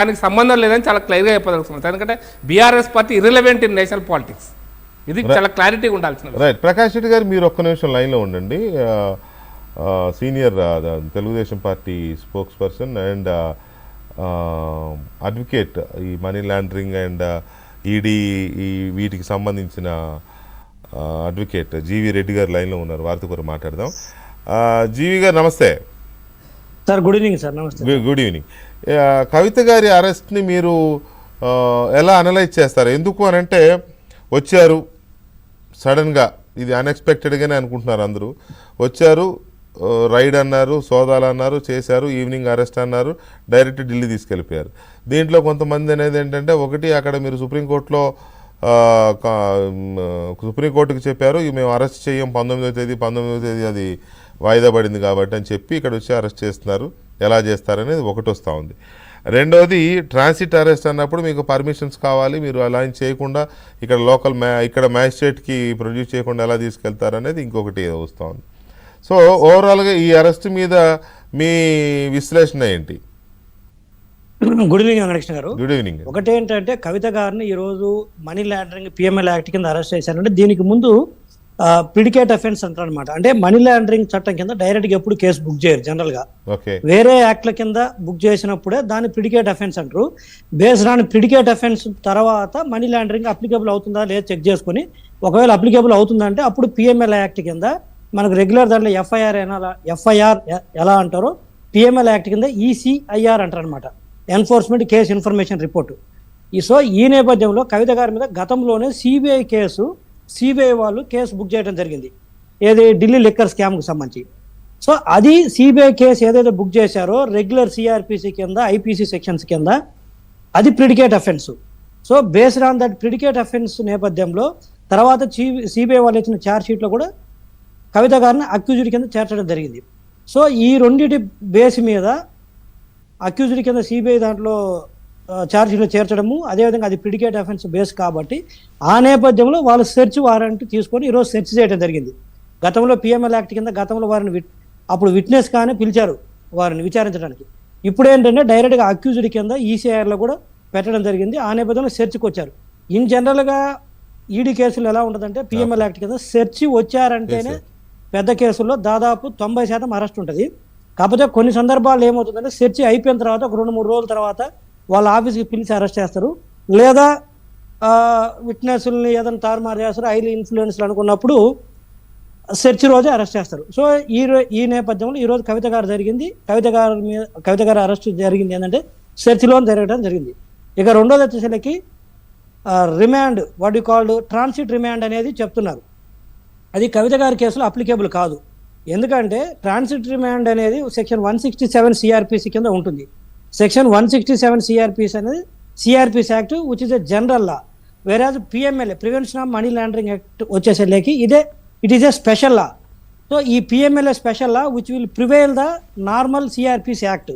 దానికి సంబంధం లేదని చాలా క్లియర్గా చెప్పదలుచుకున్నాను. ఎందుకంటే BRS party irrelevant in national politics. ఇది చాలా క్లారిటీగా ఉండాల్సిన. రైట్. ప్రకాష్ రెడ్డి గారు మీరు ఒక్క నిమిషం లైన్లో ఉండండి. Senior Telugu Desam party spokes person and advocate ఈ మనీ లాండరింగ్ అండ్ ఈడీ వీటికి సంబంధించిన అడ్వకేట్ జీవి రెడ్డి గారు లైన్లో ఉన్నారు. వారితో కూడా మాట్లాడదాం. జీవి గారు నమస్తే సార్. Good evening sir. నమస్తే. Good evening. కవిత గారి అరెస్ట్ని మీరు ఎలా అనలైజ్ చేస్తారు? ఎందుకు అనంటే వచ్చారు సడన్గా, ఇది అన్ఎక్స్పెక్టెడ్గానే అనుకుంటున్నారు అందరూ. వచ్చారు, రైడ్ అన్నారు, సోదాలు అన్నారు, చేశారు, ఈవినింగ్ అరెస్ట్ అన్నారు, డైరెక్ట్ ఢిల్లీ తీసుకెళ్ళిపోయారు. దీంట్లో కొంతమంది అనేది ఏంటంటే, ఒకటి అక్కడ మీరు సుప్రీంకోర్టులో సుప్రీంకోర్టుకి చెప్పారు మేము అరెస్ట్ చేయం 19వ తేదీ అది వాయిదా పడింది కాబట్టి అని చెప్పి ఇక్కడ వచ్చి అరెస్ట్ చేస్తున్నారు. ఎలా చేస్తారనేది ఒకటి వస్తూ ఉంది. రెండోది ట్రాన్సిట్ అరెస్ట్ అన్నప్పుడు మీకు పర్మిషన్స్ కావాలి, మీరు అలా చేయకుండా ఇక్కడ ఇక్కడ మ్యాజిస్ట్రేట్కి ప్రొడ్యూస్ చేయకుండా ఎలా తీసుకెళ్తారనేది ఇంకొకటి వస్తూ ఉంది. సో ఓవరాల్గా ఈ అరెస్ట్ మీద మీ విశ్లేషణ ఏంటి? గుడ్ ఈవినింగ్ వెంకటకృష్ణ గారు. Good evening. ఒకటేంటంటే కవిత గారిని ఈరోజు మనీ లాండరింగ్ పిఎంఎల్ యాక్ట్ కింద అరెస్ట్ చేశారంటే దీనికి ముందు ప్రిడికేట్ అఫెన్స్ అంటారనమాట. అంటే మనీ లాండరింగ్ చట్టం కింద డైరెక్ట్గా ఎప్పుడు కేసు బుక్ చేయరు. జనరల్ గా వేరే యాక్ట్ల కింద బుక్ చేసినప్పుడే దాన్ని ప్రిడికేట్ అఫెన్స్ అంటారు. బేస్డ్ ఆన్ ప్రిడికేట్ అఫెన్స్ తర్వాత మనీ లాండరింగ్ అప్లికేబుల్ అవుతుందా లేదా చెక్ చేసుకుని, ఒకవేళ అప్లికేబుల్ అవుతుందంటే అప్పుడు పిఎంఎల్ యాక్ట్ కింద మనకు రెగ్యులర్ దాంట్లో ఎఫ్ఐఆర్ ఎలా అంటారో పిఎంఎల్ యాక్ట్ కింద ఈసీఐఆర్ అంటారు అనమాట, enforcement case information report. So ఈ నేపథ్యంలో కవిత గారి మీద గతంలోనే సిబిఐ వాళ్ళు కేసు బుక్ చేయడం జరిగింది, ఏది ఢిల్లీ లిక్కర్ స్కామ్కి సంబంధించి. సో అది సిబిఐ కేసు ఏదైతే బుక్ చేశారో రెగ్యులర్ సిఆర్పిసి కింద ఐపీసీ సెక్షన్స్ కింద అది predicate offence. So based on that predicate offence నేపథ్యంలో తర్వాత సిబిఐ వాళ్ళు ఇచ్చిన ఛార్జ్ షీట్లో కూడా కవిత గారిని అక్యూజ్డ్ కింద చేర్చడం జరిగింది. సో ఈ రెండింటి బేస్ మీద అక్యూజ్డ్ కింద సిబిఐ దాంట్లో ఛార్జీలో చేర్చడము, అదేవిధంగా అది ప్రిడికేట్ అఫెన్స్ బేస్ కాబట్టి ఆ నేపథ్యంలో వాళ్ళు సెర్చ్ వారెంట్ తీసుకొని ఈరోజు సెర్చ్ చేయడం జరిగింది. గతంలో పిఎంఎల్ యాక్ట్ కింద గతంలో వారిని అప్పుడు విట్నెస్ కానీ పిలిచారు వారిని విచారించడానికి. ఇప్పుడు ఏంటంటే డైరెక్ట్గా అక్యూజ్డ్ కింద ఈసీఐఆర్లో కూడా పెట్టడం జరిగింది. ఆ నేపథ్యంలో సెర్చ్కి వచ్చారు. ఇన్ జనరల్గా ఈడీ కేసులు ఎలా ఉంటుందంటే పిఎంఎల్ యాక్ట్ కింద సెర్చ్ వచ్చారంటేనే పెద్ద కేసుల్లో దాదాపు 90% అరెస్ట్ ఉంటుంది. కాకపోతే కొన్ని సందర్భాలు ఏమవుతుందంటే సెర్చ్ అయిపోయిన తర్వాత ఒక 2-3 రోజుల తర్వాత వాళ్ళ ఆఫీస్కి పిలిచి అరెస్ట్ చేస్తారు, లేదా విట్నెస్ని ఏదైనా తారుమారు చేస్తారు, హైలీ ఇన్ఫ్లుయెన్స్లు అనుకున్నప్పుడు సెర్చ్ రోజే అరెస్ట్ చేస్తారు. సో ఈ నేపథ్యంలో ఈరోజు కవిత గారి అరెస్ట్ జరిగింది ఏంటంటే సెర్చ్లో జరగడం జరిగింది. ఇక రెండోది వచ్చేసరికి remand, what you called transit remand అనేది చెప్తున్నారు. అది కవిత గారి కేసులో అప్లికేబుల్ కాదు. ఎందుకంటే ట్రాన్సిట్ రిమాండ్ అనేది సెక్షన్ 167 సిఆర్పిసి కింద ఉంటుంది. సెక్షన్ 167 సిఆర్పిసి అనేది CrPC act which is a general law, whereas PMLA prevention of money laundering act వచ్చేసరికి it is a special law. So ఈ PMLA special law which will prevail the normal CrPC act.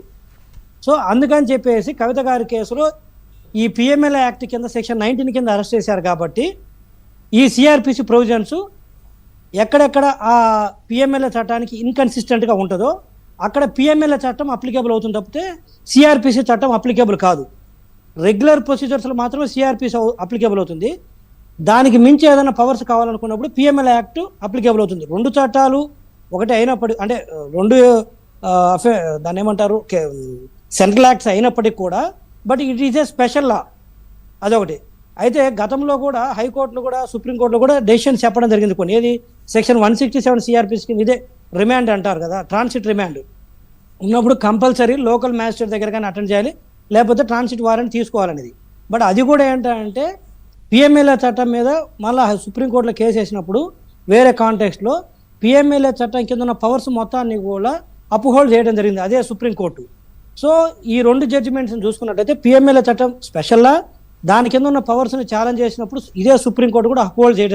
So అందుకని చెప్పేసి కవిత గారి కేసులో ఈ PMLA act కింద section 19 కింద arrest చేశారు కాబట్టి ఈ సిఆర్పిసి ప్రొవిజన్స్ ఎక్కడెక్కడ ఆ పిఎంఎల్ఏ చట్టానికి ఇన్కన్సిస్టెంట్గా ఉంటుందో అక్కడ పిఎంఎల్ఏ చట్టం అప్లికేబుల్ అవుతుంది తప్పితే సిఆర్పిసి చట్టం అప్లికేబుల్ కాదు. రెగ్యులర్ ప్రొసీజర్స్లో మాత్రమే సిఆర్పిసి అప్లికేబుల్ అవుతుంది. దానికి మించి ఏదైనా పవర్స్ కావాలనుకున్నప్పుడు పిఎంఎల్ఏ యాక్ట్ అప్లికేబుల్ అవుతుంది. రెండు చట్టాలు ఒకటి అయినప్పటికీ, అంటే రెండు దాన్ని ఏమంటారు సెంట్రల్ యాక్ట్స్ అయినప్పటికీ కూడా, but it is a special లా, అదొకటి. అయితే గతంలో కూడా హైకోర్టులో కూడా సుప్రీంకోర్టులో కూడా డెసిషన్స్ చెప్పడం జరిగింది కొన్ని. ఏది సెక్షన్ 167 సిఆర్పిసి కింద ఇదే రిమాండ్ అంటారు కదా, ట్రాన్సిట్ రిమాండ్ ఉన్నప్పుడు కంపల్సరీ లోకల్ మ్యాజిస్ట్రేట్ దగ్గర కానీ అటెండ్ చేయాలి, లేకపోతే ట్రాన్సిట్ వారెంట్ తీసుకోవాలనేది. బట్ అది కూడా ఏంటంటే పిఎంఎల్ఏ చట్టం మీద మళ్ళీ సుప్రీంకోర్టులో కేసు వేసినప్పుడు వేరే కాంటెక్స్ట్లో పిఎంఎల్ఏ చట్టం కింద ఉన్న పవర్స్ మొత్తాన్ని కూడా అప్హోల్డ్ చేయడం జరిగింది అదే సుప్రీంకోర్టు. సో ఈ రెండు జడ్జిమెంట్స్ని చూసుకున్నట్టయితే పిఎంఎల్ఏ చట్టం స్పెషల్లా, దాని కింద ఉన్న పవర్స్ని ఛాలెంజ్ చేసినప్పుడు ఇదే సుప్రీంకోర్టు కూడా అప్హోల్డ్ చేయడం